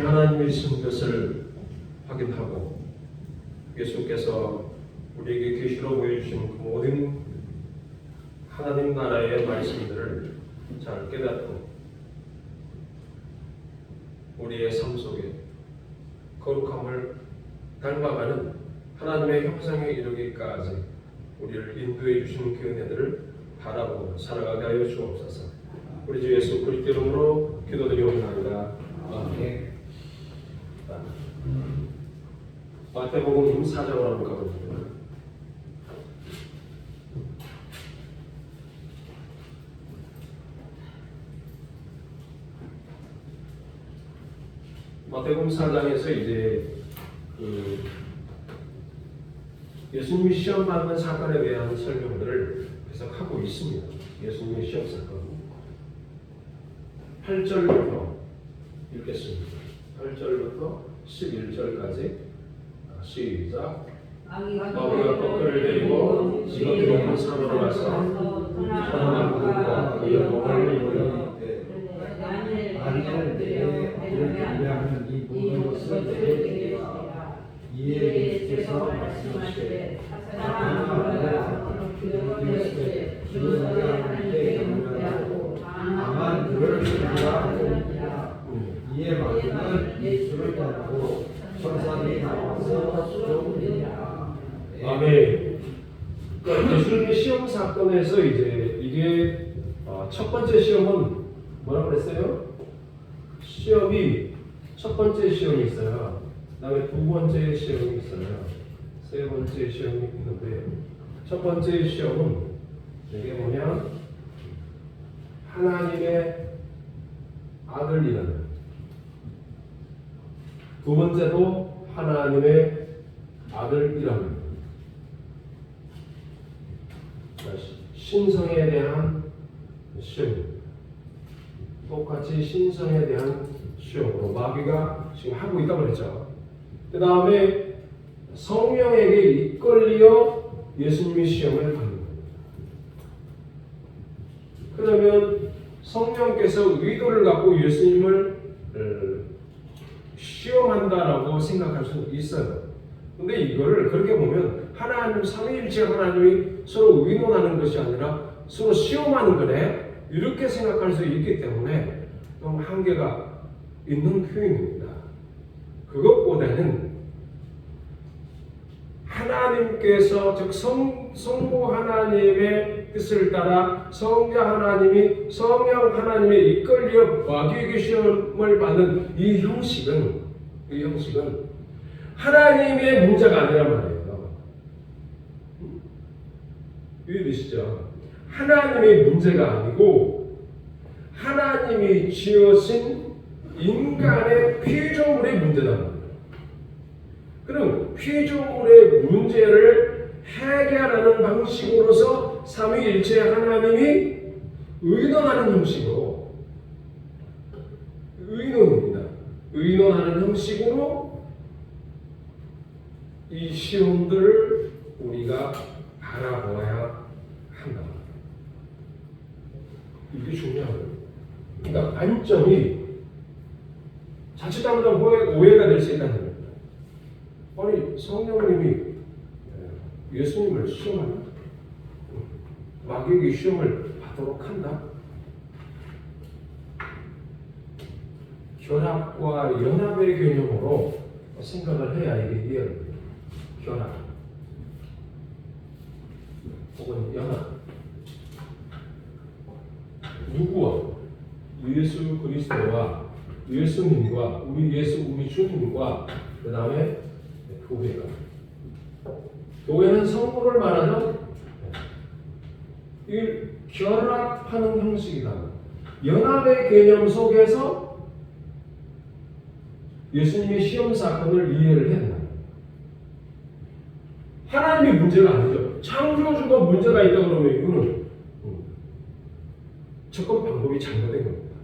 하나님의 신 것을 확인하고 예수께서 우리에게 계시로 보여주신 그 모든 하나님 나라의 말씀들을 잘 깨닫고 우리의 삶 속에 거룩함을 닮아가는 하나님의 형상에 이르기까지 우리를 인도해 주신 그 은혜들을 바라보고 살아가게 하여 주옵소서. 우리 주 예수 그리스도 이름으로 기도드리옵나이다. 아멘. 마태복음 4장으로 한번 가보겠습니다. 마태복음 4장에서 이제 예수님이 시험 받는 사건에 대한 설명들을 계속 하고 있습니다. 예수님의 시험 사건 8절부터 읽겠습니다. 8절부터 11절까지 시작. 마귀가 꺾을 데리고 지극히 높은 산으로 가서 천한 국과 그 영광을 이루려 만일 내게 하는 이 모든 것을 내게 이에 대해서 말씀하시되 사탄아 그것을 주의 하나님께 경배하고 다만 그를 경배하고 이에 마귀는 예수를 떠나고 천사들이 나와서 쫓으리라. 아멘. 그러니까 예수님의 시험 사건에서 이제 이게 첫 번째 시험은 뭐라고 그랬어요? 시험이 첫 번째 시험이 있어요. 그다음에 두 번째 시험이 있어요. 세 번째 시험이 있는데 첫 번째 시험은 이게 뭐냐? 하나님의 아들이라는. 두 번째도 하나님의 아들이라는. 신성에 대한 시험입니다. 똑같이 신성에 대한 시험으로 마귀가 지금 하고 있다고 그랬죠. 그 다음에 성령에게 이끌려 예수님이 시험을 받는 겁니다. 그러면 성령께서 의도를 갖고 예수님을 시험한다라고 생각할 수 있어요. 근데 이거를 그렇게 보면 하나님 삼위일체 하나님이 서로 의논하는 것이 아니라 서로 시험하는 거네 이렇게 생각할 수 있기 때문에 좀 한계가 있는 표현입니다. 그것보다는 하나님께서 즉 성부 하나님의 뜻을 따라 성자 하나님이 성령 하나님에 이끌려 마귀에게 시험을 받는 이 형식은 하나님의 문제가 아니란 말이에요. 이해되시죠? 하나님의 문제가 아니고 하나님이 지으신 인간의 피조물의 문제다 말이에요. 그럼 피조물의 문제를 해결하는 방식으로서 삼위일체 하나님이 의논하는 형식으로 의논하는 형식으로 이 시험들을 우리가 바라보아야 한다. 이게 중요하거든요. 그러니까 관점이 자칫 잘못하면 오해가 될 수 있다는 겁니다. 아니 성령님이 예수님을 시험한다? 마귀에게 시험을 받도록 한다? 결합과 연합의 개념으로 생각을 해야 이게 이해가 됩니다. 결합 혹은 연합 누구와? 예수 그리스도와 예수님과 우리 주님과 그 다음에 교회는 성부를 말하죠. 이 결합하는 형식이다. 연합의 개념 속에서 예수님의 시험 사건을 이해를 해야 된다. 하나님이 문제가 아니죠. 창조주가 문제가 있다 그러면 이거는 접근 방법이 잘못된 겁니다.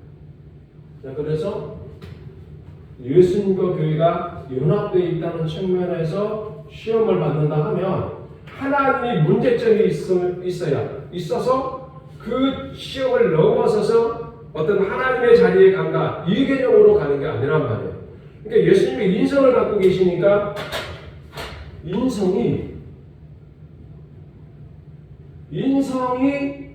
자, 그래서 예수님과 교회가 연합되어 있다는 측면에서 시험을 받는다 하면 하나님이 문제점이 있어서 그 시험을 넘어서서 어떤 하나님의 자리에 간다 이 개념으로 가는 게 아니란 말이에요. 그러니까 예수님이 인성을 갖고 계시니까 인성이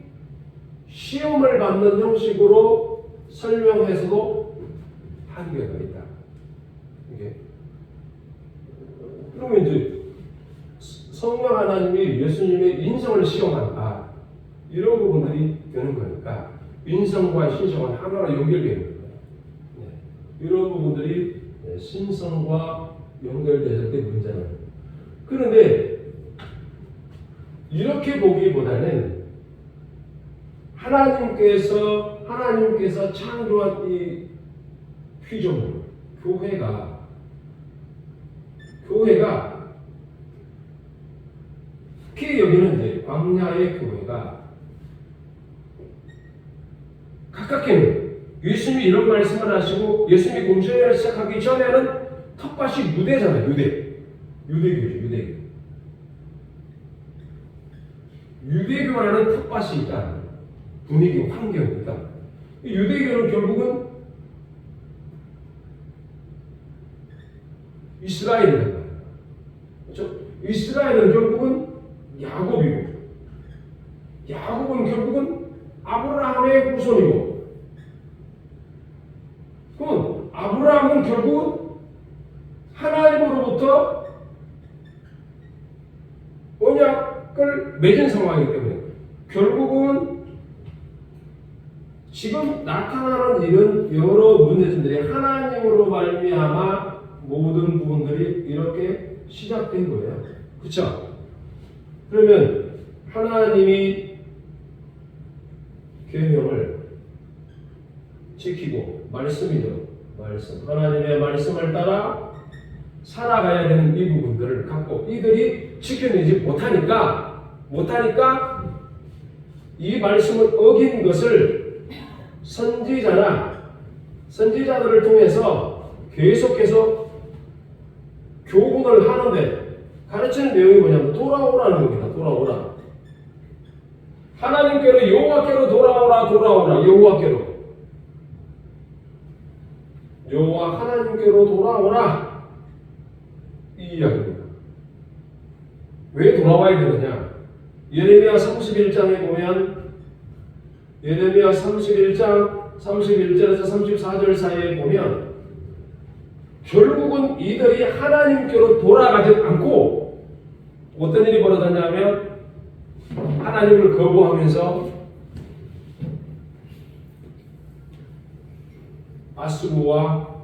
시험을 받는 형식으로 설명해서도 한계가 있다. 이게 그러면 이제 성령 하나님이 예수님의 인성을 시험한다. 이런 부분들이 되는 거니까 인성과 신성은 하나로 연결되는 거예요. 네. 이런 부분들이 신성과 연결됐을 때 문제는. 그런데 이렇게 보기보다는 하나님께서 창조한 이 피조물, 교회가 특히 여기는 이제 광야의 교회가 가깝게는 예수님이 이런 말씀을 하시고 예수님이 공생애를 시작하기 전에는 텃밭이 유대잖아요. 유대교죠. 유대교라는 텃밭이 있다. 분위기, 환경이 있다. 유대교는 결국은 이스라엘이란 말이에요. 그렇죠? 이스라엘은 결국은 야곱이고, 야곱은 결국은 아브라함의 후손이고, 그럼 아브라함은 결국은 하나님으로부터 언약을 맺은 상황이기 때문에 결국은 지금 나타나는 이런 여러 문제점들이 하나님으로 말미암아 모든 부분들이 이렇게 시작된 거예요. 그렇죠? 그러면 하나님이 계명을 지키고 하나님의 말씀을 따라 살아가야 되는 이 부분들을 갖고 이들이 지켜내지 못하니까 이 말씀을 어긴 것을 선지자들을 통해서 계속해서 교훈을 하는데 가르치는 내용이 뭐냐면 돌아오라는 겁니다. 돌아오라. 하나님께로 여호와께로 돌아오라. 여호와 하나님께로 돌아오라. 이 이야기입니다. 왜 돌아와야 되느냐? 예레미야 31장에 보면 예레미야 31장 31절에서 34절 사이에 보면 결국은 이들이 하나님께로 돌아가지 않고 어떤 일이 벌어졌냐면 하나님을 거부하면서 아수르와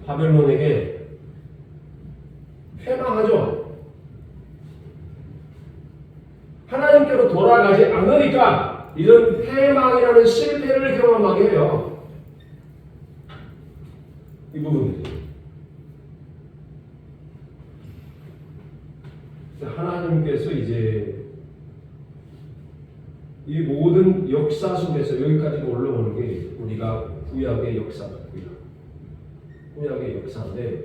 바벨론에게 패망하죠. 하나님께로 돌아가지 않으니까 이런 패망이라는 실패를 경험하게 해요. 이 부분들이. 하나님께서 이제 이 모든 역사 속에서 여기까지 올라오는 게 우리가 구약의 역사다. 구약의 역사인데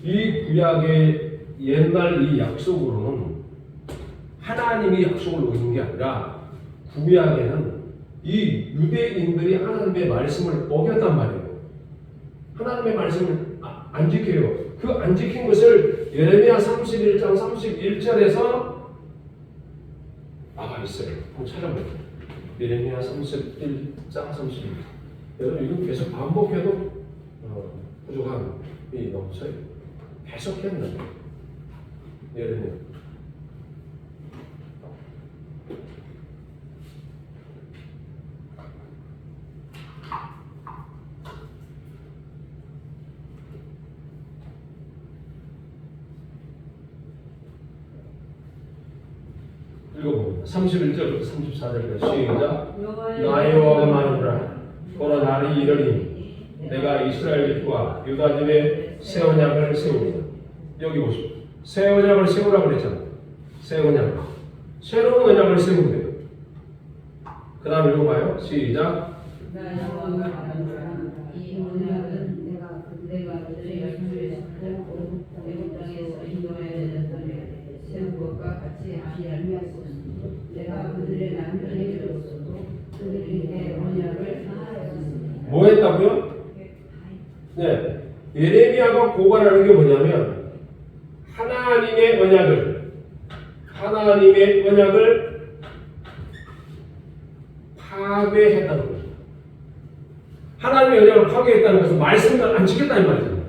이 구약의 옛날 이 약속으로는 하나님이 약속을 놓는 게 아니라 구약에는 이 유대인들이 하나님의 말씀을 어겼단 말이에요. 하나님의 말씀을 안 지켜요. 그 안 지킨 것을 예레미야 31장 31절에서 나와 있어요. 한번 찾아보세요. 예레미야 31장 31절. 여러분 이거 계속 반복해도 부족함이 넘쳐요. 계속 했는데 예레미야 읽어봅니다. 31절부터 34절까지 시작. 나 여호와가 말하노라. 보라 날이 이르리니 내가 이스라엘 집과 유다 집에 새 언약을 세우리라. 여기 보십시오. 새 언약을 세우라고 그랬잖아요. 새 언약. 새로운 언약을 세우면 돼요. 그 다음 읽어봐요. 시작. 나 여호와가 말하노라. 이 언약은 내가 그들의 열심을 쌓고 애굽 땅에서 인도하여 내었다며 세운 것과 같이 아니하였으니 내가 그들의 남편에게로서도 그들에게 언약을 하였으니. 뭐 했다고요? 네. 예레미야가 고발하는 게 뭐냐면 하나님의 언약을 파괴했다는 거죠. 하나님의 언약을 파괴했다는 것은 말씀을 안 지켰다는 말이잖아요.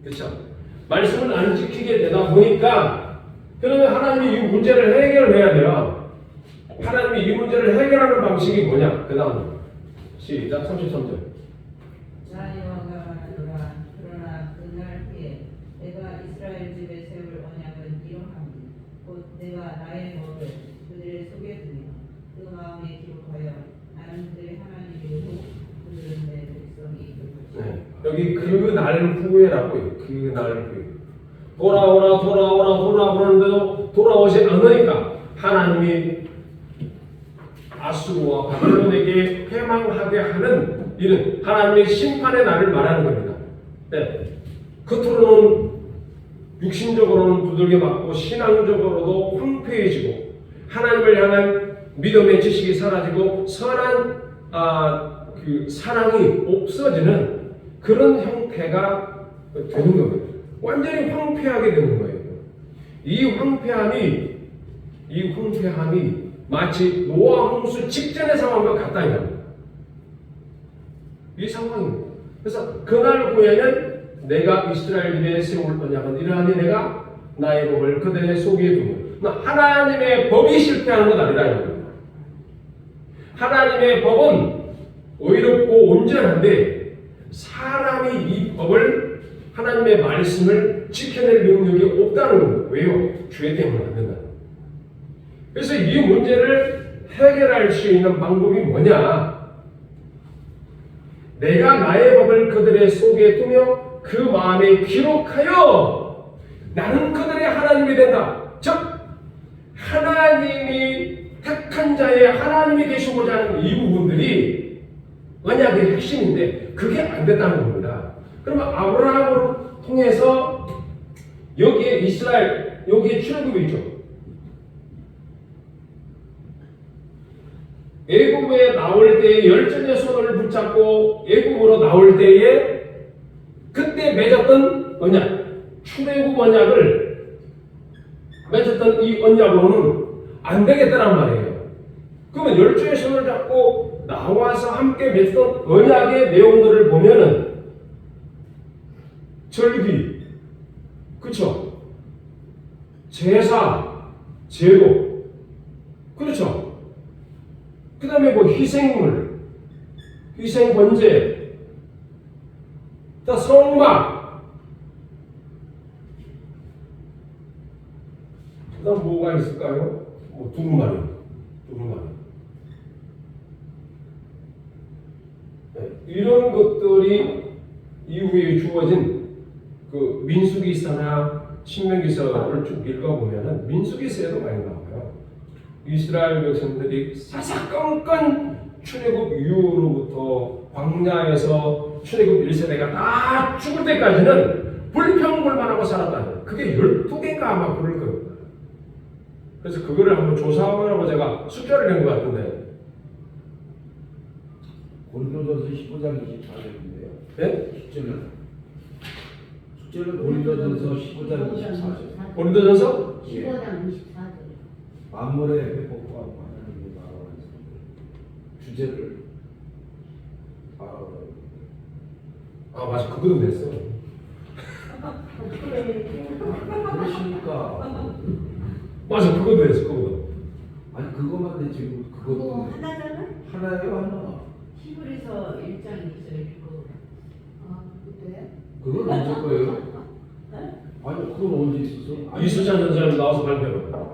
그렇죠? 말씀을 안 지키게 되다 보니까 그러면 하나님이 이 문제를 해결해야 돼요. 하나님이 이 문제를 해결하는 방식이 뭐냐? 그 다음 시작 33절. 자녀가 말하노라. 그러나 그날 후에 내가 이스라엘 집에 세울 언약은 이러하니 곧 내가 나의 법을 그들의 속에 두며 그 마음에 기록하여 나는 그들의 하나님이고 그들은 내 백성이 될 것이다. 네. 여기 그 날 후에라고 해요. 그 날 후에. 돌아오라 그러는데도 돌아오지 않으니까 하나님이 아수르와 바벨론에게 패망하게 하는 이런 하나님의 심판의 날을 말하는 겁니다. 네. 겉으로는 육신적으로는 두들겨 맞고 신앙적으로도 황폐해지고 하나님을 향한 믿음의 지식이 사라지고 선한 그 사랑이 없어지는 그런 형태가 되는 겁니다. 완전히 황폐하게 되는 거예요. 이 황폐함이 마치 노아 홍수 직전의 상황과 같다는 겁니다. 이 상황입니다. 그래서 그날 후에는 내가 이스라엘 집에 세울 언약은 이러하니 내가 나의 법을 그들의 속에 두며 하나님의 법이 실패하는 건 아니라는 겁니다. 하나님의 법은 의롭고 온전한데 사람이 이 법을 하나님의 말씀을 지켜낼 능력이 없다는 겁니다. 왜요? 죄 때문에 안 된다. 그래서 이 문제를 해결할 수 있는 방법이 뭐냐? 내가 나의 법을 그들의 속에 두며 그 마음에 기록하여 나는 그들의 하나님이 된다. 즉 하나님이 택한 자의 하나님이 되시고자 하는 이 부분들이 언약의 핵심인데 그게 안 됐다는 겁니다. 그러면 아브라함을 통해서 여기에 이스라엘, 여기에 출애굽이 있죠. 애굽에 나올 때에 열정의 손을 붙잡고 애굽으로 나올 때에 그때 맺었던 언약, 출애굽 언약을 맺었던 이 언약으로는 안 되겠다란 말이에요. 그러면 열정의 손을 잡고 나와서 함께 맺었던 언약의 내용들을 보면은 절기, 그렇죠? 제사, 제도, 그렇죠? 그 다음에 뭐 희생물, 희생 번제, 또 성막, 그 다음 뭐가 있을까요? 뭐 두루마리. 네, 이런 것들이 이후에 주어진 그 민수기서나 신명기서를 쭉 읽어보면은 민수기서에도 많이 나와요. 이스라엘 백성들이 사사건건 출애굽 이후로부터 광야에서 출애굽 1세대가 다 죽을 때까지는 불평불만하고 살았다는, 그게 12개인가 아마 그럴 겁니다. 그래서 그거를 한번 조사하려고 제가 숫자를 낸 것 같은데, 고린도전서 15장 24절인데요. 네? 숙제는 고린도전서 15장 24절. 고린도전서 15장 24절. 만물의 회복과 하나님의 나라는 주제를 맞아, 그거도 냈어. 그러시니까 맞아, 그거도 냈어, 그거도. 아니 그것만 내 지금 그거 그것도 하나잖아? 하나예요 하나. 히브리서 1장 2절 읽고 그때? 그건 언제 거예요? 아니 그건 언제 있었어? 이수찬 전사님 나와서 발표해봐.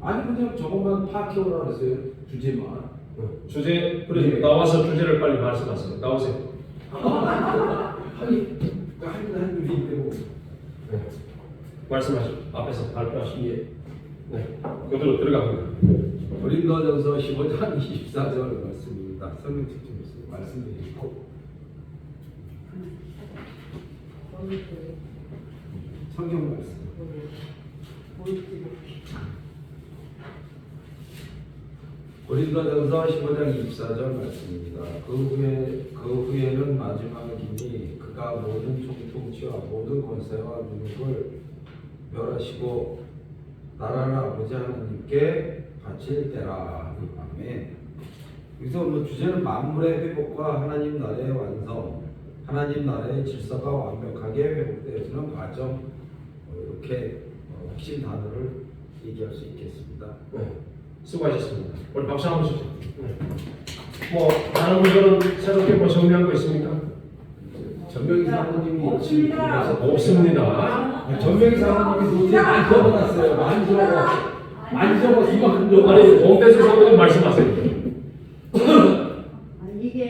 아니 그냥 저것만 파악해오라 그랬어요. 주제만. 주제, 그래, 나와서 주제를 빨리 말씀하세요. 나오세요. 아니 한 일이 되고. 네. 말씀하시죠. 앞에서 발표하시기에. 네. 그대로 들어갑니다. 고린도전서 15장 24절 말씀입니다. 성경 책임있어요. 말씀드리고 성경 말씀. 고린도전서 15장 24절 말씀입니다. 그 후에는 마지막이니 그가 모든 총통치와 모든 권세와 능력을 멸하시고 나라를 아버지 하나님께 바칠 때라. 아멘. 여기서 뭐 주제는 만물의 회복과 하나님 나라의 완성, 하나님 나라의 질서가 완벽하게 회복되어지는 과정, 이렇게 핵심 단어를 얘기할 수 있겠습니다. 네, 수고하셨습니다. 우리 박수 한번 주시죠. 네. 뭐 다른 분들은 새롭게 뭐 정리한 거 있습니까? 전명희 사모님이 없습니다. 없습니다. 전명희 사모님이 노트에 많이 적어놨어요. 많이 적어서 이만큼 적어. 아니 홍대수 사모님 말씀하세요. 이게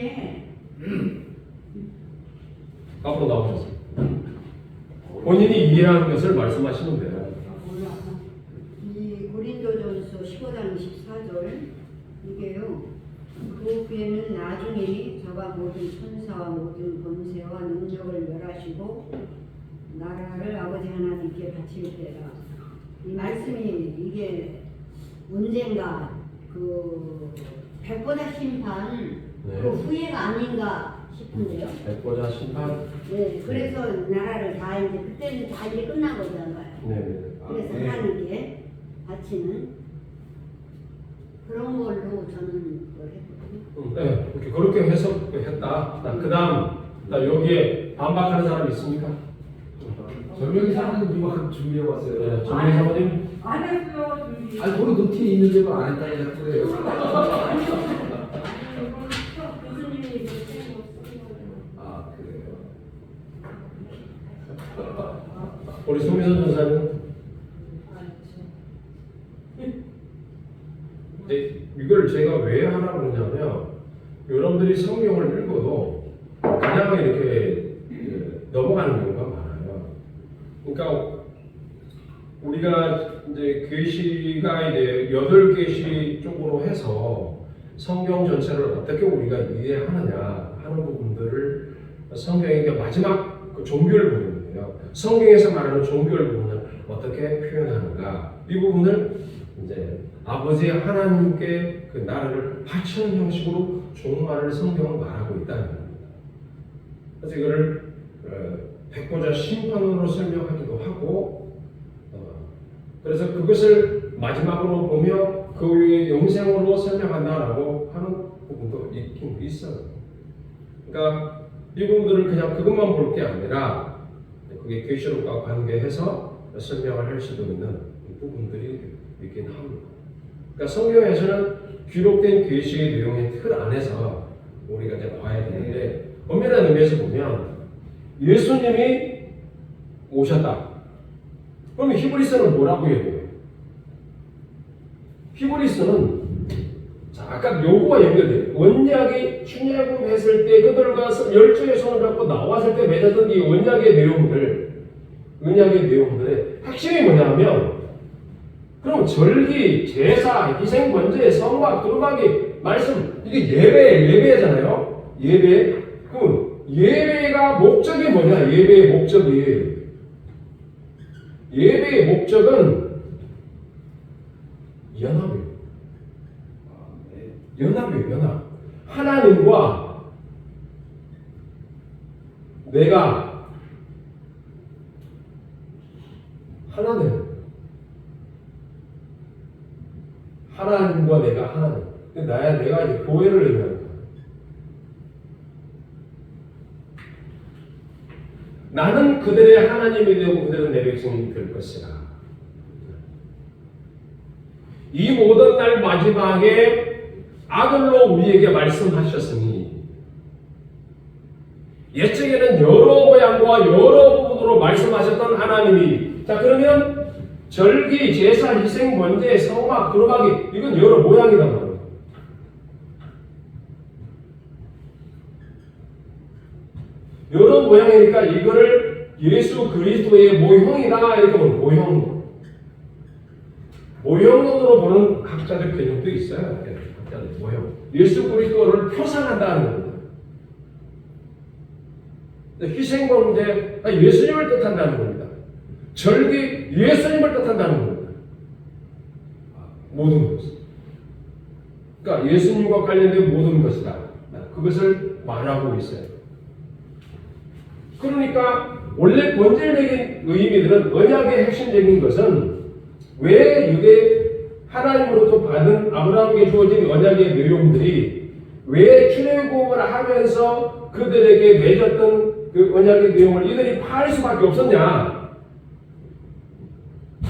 앞으로 나오셨어요. 본인이 이해하는 것을 말씀하시면 돼요. 이 고린도전서 15장 24절 이게요. 그 후에는 나중에 저가 모든 천사와 모든 권세와 능력을 멸하시고 나라를 아버지 하나님께 바칠 때라. 이 말씀이 이게 언젠가 그 백보자 심판 네. 그 후회가 아닌가 싶은데요. 백보자 심판. 네, 그래서 나라를 다 이제 그때는 다 이제 끝난 거잖아요. 네. 그래서 네. 하나님께 바치는 그런 걸로 저는 그걸 했거든요. 네, 이렇게 그렇게 해석했다. 그다음 여기에 반박하는 사람 있습니까? 전명희 사모님 이만큼 준비해 왔어요. 네, 정민 사모님. 안 했어요, 준비. 아니 거기 노트에 있는데도 안 했다고 자꾸 그래요. 교수님이 아 그래요. 우리 송미선 전사님. 네, 이걸 제가 왜 하라고 그러냐면 여러분들이 성경을 읽어도 그냥 이렇게 넘어가는 경우가 많아요. 그러니까 우리가 이제 계시가 이제 8계시 쪽으로 해서 성경 전체를 어떻게 우리가 이해하느냐 하는 부분들을 성경의 마지막 그 종결 부분이에요. 성경에서 말하는 종결 부분을 어떻게 표현하는가 이 부분을 이제 아버지 하나님께 그 나라를 바치는 형식으로 종말을 성경은 말하고 있다는 겁니다. 그래서 이거를 백보자 심판으로 설명하기도 하고 그래서 그것을 마지막으로 보며 그 위에 영생으로 설명한다라고 하는 부분도 있긴 있어요. 그러니까 이 부분들을 그냥 그것만 볼 게 아니라 그게 계시록과 관계해서 설명을 할 수도 있는 부분들이 있긴 합니다. 그러니까 성경에서는 기록된 계시의 내용의 틀 안에서 우리가 이제 봐야 되는데 엄밀한 의미에서 보면 예수님이 오셨다. 그러면 히브리서는 뭐라고 얘기해요? 히브리서는 자, 아까 요구와 연결돼요. 언약이 출애굽했을 때 그들과 열조의 손을 잡고 나왔을 때 맺었던 이 언약의 내용들의 핵심이 뭐냐면 그럼 절기, 제사, 희생, 번제, 성막, 두루마기, 말씀 이게 예배잖아요. 예배. 그럼 예배가 목적이 뭐냐? 예배의 목적은 연합이에요. 연합. 하나님과 내가 하나님. 하나님과 내가 하나님. 내가 이제 교회를 의미하는 거야. 나는 그들의 하나님이 되고 그들은 내 백성이 될 것이라. 이 모든 날 마지막에 아들로 우리에게 말씀하셨으니 옛적에는 여러 모양과 여러 부분으로 말씀하셨던 하나님이 자 그러면 절기, 제사, 희생, 번제, 성막, 두루마기 이건 여러 모양이단 말이에요. 여러 모양이니까 이거를 예수 그리스도의 모형이다 이렇게 보는 모형론으로 보는 학자들 개념도 있어요. 학자들 모형. 예수 그리스도를 표상한다는 겁니다. 희생 번제 예수님을 뜻한다는 겁니다. 절기 예수님을 뜻한다는 겁니다. 모든 것은. 그러니까 예수님과 관련된 모든 것이다. 그것을 말하고 있어요. 그러니까 원래 본질적인 의미들은 언약의 핵심적인 것은 왜 유대 하나님으로부터 받은 아브라함에게 주어진 언약의 내용들이 왜 출애굽을 하면서 그들에게 맺었던 그 언약의 내용을 이들이 파할 수밖에 없었냐?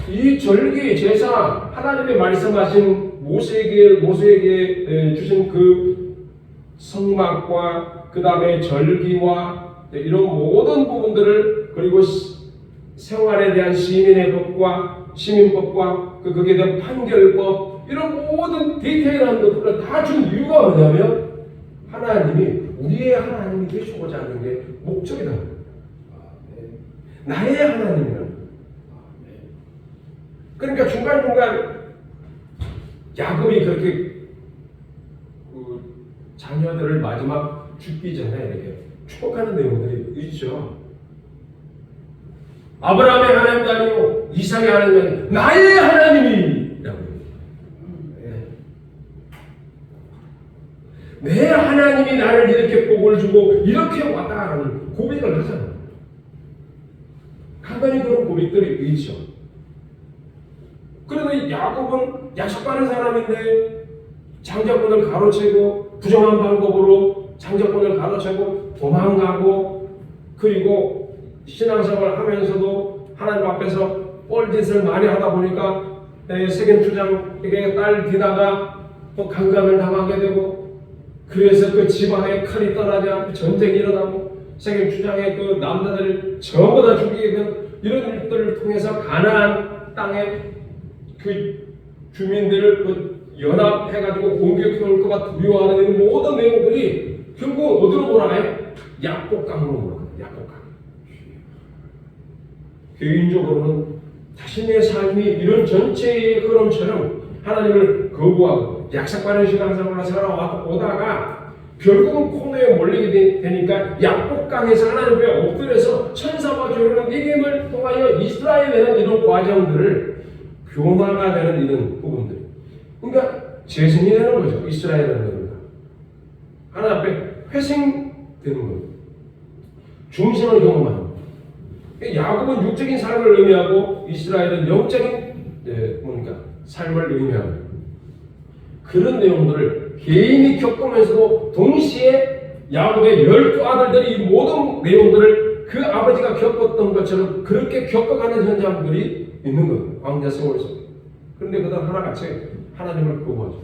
이 절기 제사 하나님의 말씀하신 모세에게 주신 그 성막과 그 다음에 절기와 이런 모든 부분들을 그리고 생활에 대한 시민의 법과 시민법과 거기에 대한 판결법 이런 모든 디테일한 것들을 다 준 이유가 뭐냐면 하나님이 우리의 하나님이 되시고자 하는 게 목적이다. 나의 하나님이라는. 그러니까 중간중간 야곱이 그렇게 그 자녀들을 마지막 죽기 전에 이렇게 축복하는 내용들이 있죠. 아브라함의 하나님도 아니고 이삭의 하나님이 아니고 나의 하나님이라고. 내 하나님이 나를 이렇게 복을 주고 이렇게 왔다라는 고백을 하잖아요. 간간히 그런 고백들이 있죠. 그런데 야곱은 약속받은 사람인데 장자권을 가로채고 부정한 방법으로 장자권을 가로채고 도망가고 그리고 신앙생활을 하면서도 하나님 앞에서 뻘짓을 많이 하다 보니까 세겜 주장에게 딸 뒤다가 또 강간을 당하게 되고 그래서 그 집안에 칼이 떠나지 않고 전쟁이 일어나고 세겜 주장의 그 남자들을 전부 다 죽이게 된 이런 일들을 통해서 가나안 땅에 그 주민들을 그 연합해가지고 공격해올 것과 두려워하는 모든 내용들이 결국 어디로 돌아가요? 약복강으로 돌아가요. 약복강. 개인적으로는 자신의 삶이 이런 전체의 흐름처럼 하나님을 거부하고 약삭받은 신앙생활을 살아오다가 결국은 코너에 몰리게 되니까 약복강에서 하나님 앞에 엎드려서 천사와 교회는 이김을 통하여 이스라엘에는 이런 과정들을 변화가 되는 이런 부분들. 그러니까 재생이 되는 거죠. 이스라엘이라는 겁니다. 하나님 앞에 회생되는 거예요. 중심을 경험하는 거예요. 야곱은 육적인 삶을 의미하고 이스라엘은 영적인 삶을 의미하고 그런 내용들을 개인이 겪으면서도 동시에 야곱의 12아들들이 이 모든 내용들을 그 아버지가 겪었던 것처럼 그렇게 겪어가는 현장들이 있는 거예요. 왕자 세월 속에. 그런데 그다음 하나같이 하나님을 거부하죠.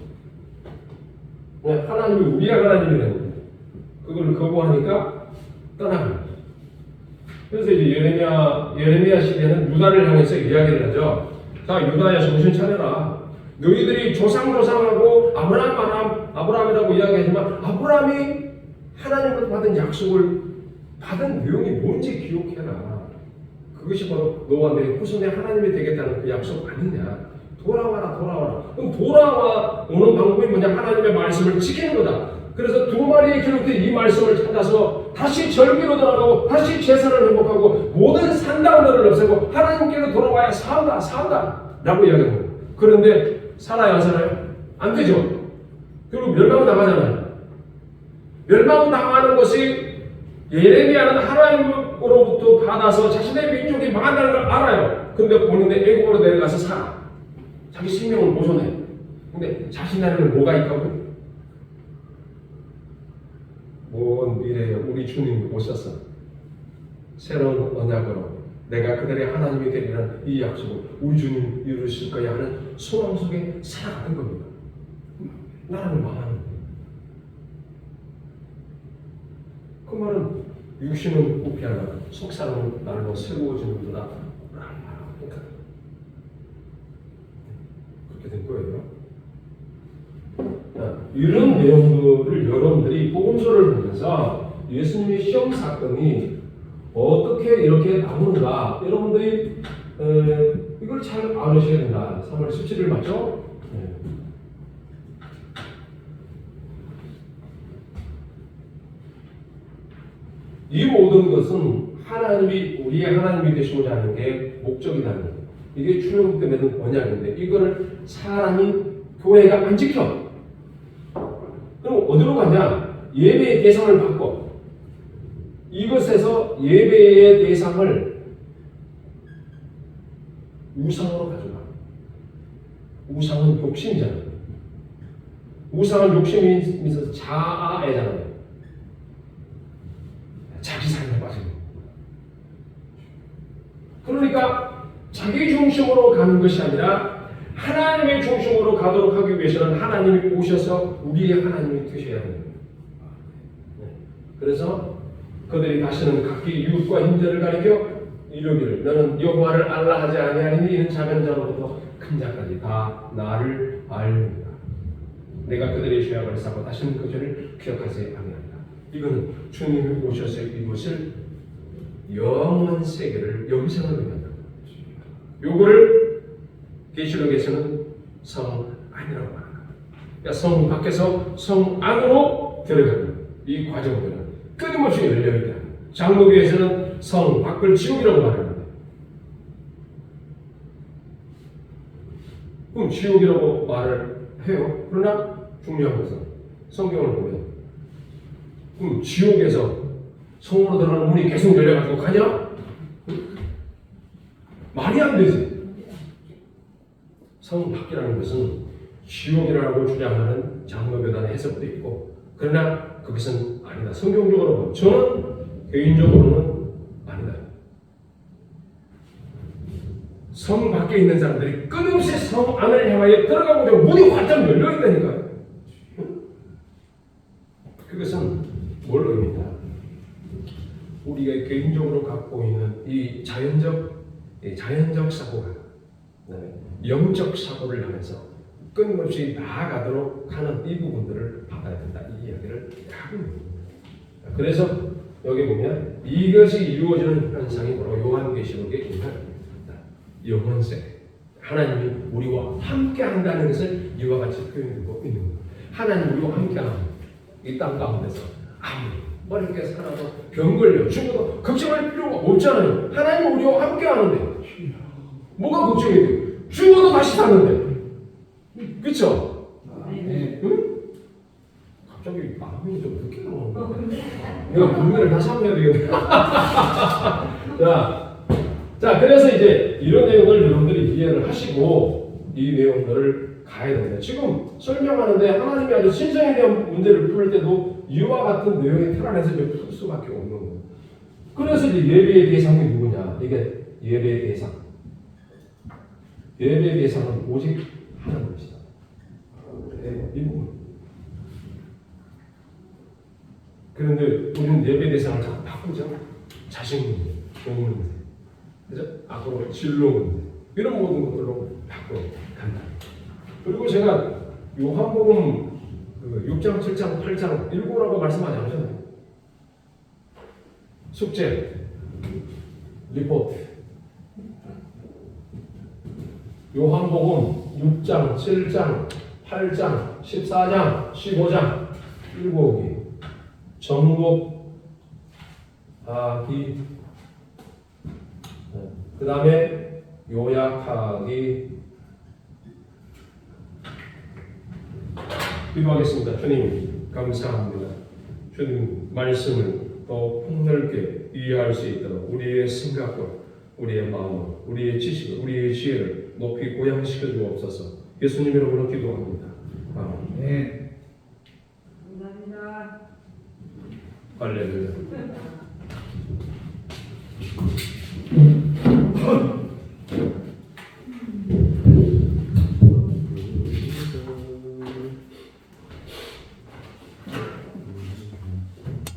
하나님이 우리의 하나님이라는 거예요. 그걸 거부하니까 떠나가요. 그래서 이제 예레미야 시대는 유다를 향해서 이야기를 하죠. 자, 유다야 정신 차려라. 너희들이 조상하고 아브라함이라고 이야기하지만 아브라함이 하나님으로부터 받은 약속을 받은 내용이 뭔지 기억해라. 그것이 바로 너와 내 후손의 하나님이 되겠다는 그 약속 아니냐. 돌아와라. 그럼 돌아오는 방법이 뭐냐? 하나님의 말씀을 지키는 거다. 그래서 두 마리의 기록된 이 말씀을 찾아서 다시 절기로 돌아가고 다시 제사를 회복하고 모든 산당들을 없애고 하나님께로 돌아와야 산다 라고 이야기합니다. 그런데 살아요 안 살아요? 안 되죠. 결국 멸망당하잖아요. 멸망당하는 것이 예레미야는 하나님으로부터 받아서 자신의 민족이 망한다는 걸 알아요. 근데 본인의 애국으로 내려가서 살아. 자기 생명을 보존해. 근데 자신 안에는 뭐가 있다고요? 먼 미래에 우리 주님이 오셔서 새로운 언약으로 내가 그들의 하나님이 되리라는 이 약속을 우리 주님 이루실 거야 하는 소망 속에 살아가는 겁니다. 나라를 망하는 거예요. 그 말은 육신은 부패하나 속사람은 날로 새로워지는구나. 그렇게 된 거예요. 이런 내용들을 여러분들이 복음서를 보면서 예수님의 시험 사건이 어떻게 이렇게 나오는가 여러분들이 이걸 잘 알으셔야 된다. 3월 17일 맞죠? 네. 이 모든 것은 하나님이 우리의 하나님이 되시고자 하는 게 목적이라는 거예요. 이게 출애굽 때 맺은 언약인데 이거를 사람이 교회가 안 지켜. 어디로 가냐? 예배의 대상을 바꿔. 이것에서 예배의 대상을 우상으로 가져가. 우상은 욕심이잖아요. 우상은 욕심이 있어서 자아애잖아요. 자기 삶에 빠지는. 그러니까 자기 중심으로 가는 것이 아니라 하나님의 중심으로 가도록 하기 위해서는 하나님이 오셔서 우리의 하나님이 되셔야 합니다. 그래서 그들이 다시는 각기 이웃과 형제를 가리켜 이르기를 너는 여호와를 알라 하지 아니하리니 이는 작은 자로부터 큰 자까지 다 나를 알느니라. 내가 그들의 죄악을 사고 다시는 그 죄를 기억하지 아니하리라. 이거는 주님이 오셔서 이것을 영원 세계를 영생을 의미한다. 요거를 계시록에서는 성 안이라고 말합니다. 그러니까 성 밖에서 성 안으로 들어가는 이 과정들은 끊임없이 열려있다. 장로교에서는 성 밖을 지옥이라고 말합니다. 그럼 지옥이라고 말을 해요. 그러나 중요한 것은 성경을 보면 그럼 지옥에서 성으로 들어가는 문이 계속 열려가지고 가냐? 말이 안 되지. 성 밖이라는 것은 지옥이라고 주장하는 장로교단의 해석도 있고 그러나 그것은 아니다. 성경적으로 저는 개인적으로는 아니다. 성 밖에 있는 사람들이 끊임없이 성 안을 향하여 들어가고자 문이 활짝 열려있다니까요. 그것은 뭘 의미냐? 우리가 개인적으로 갖고 있는 이 자연적 사고가 영적 사고를 하면서 끊임없이 나아가도록 하는 이 부분들을 받아야 된다. 이 이야기를 하고 있는 겁니다. 그래서 여기 보면 이것이 이루어지는 현상이 바로 요한계시록에 있는 영원세. 하나님이 우리와 함께 한다는 것을 이와 같이 표현하고 있는 겁니다. 하나님 우리와 함께 하는 이 땅 가운데서 아무리 어렵게 살아도 병 걸려 죽어도 걱정할 필요가 없잖아요. 하나님 우리와 함께 하는데 뭐가 걱정이 돼요? 죽어도 다시 사는데. 그쵸? 네. 응? 갑자기 마음이 좀 늦게 나오는 거야. 내가 분명히 다시 한번 해야 되겠네. 자, 그래서 이제 이런 내용을 여러분들이 이해를 하시고 이 내용들을 가야 됩니다. 지금 설명하는데 하나님이 아주 신성에 대한 문제를 풀 때도 이와 같은 내용의 틀 안에서 풀 수밖에 없는 거예요. 그래서 이제 예배의 대상이 누구냐? 이게 예배의 대상. 예배의 대상은 오직 하나님이시다. 이 부분. 그런데 우리는 예배 대상을 자꾸 바꾸죠. 자식 문제, 돈 문제, 그죠? 앞으로 진로 문제 이런 모든 것들로 바꿔 간다. 그리고 제가 요한복음 6장, 7장, 8장 읽으라고 말씀하지 않으셨나요? 숙제, 리포트. 요한복음 6장, 7장, 8장, 14장, 15장 읽어오기. 정독하기. 그 다음에 요약하기. 기도하겠습니다. 주님 감사합니다. 주님 말씀을 더 폭넓게 이해할 수 있도록 우리의 생각과 우리의 마음, 우리의 지식을, 우리의 지혜를 높이 고양시켜 주옵소서. 예수님 이름으로 기도합니다. 아멘. 네. 감사합니다. 할렐루야.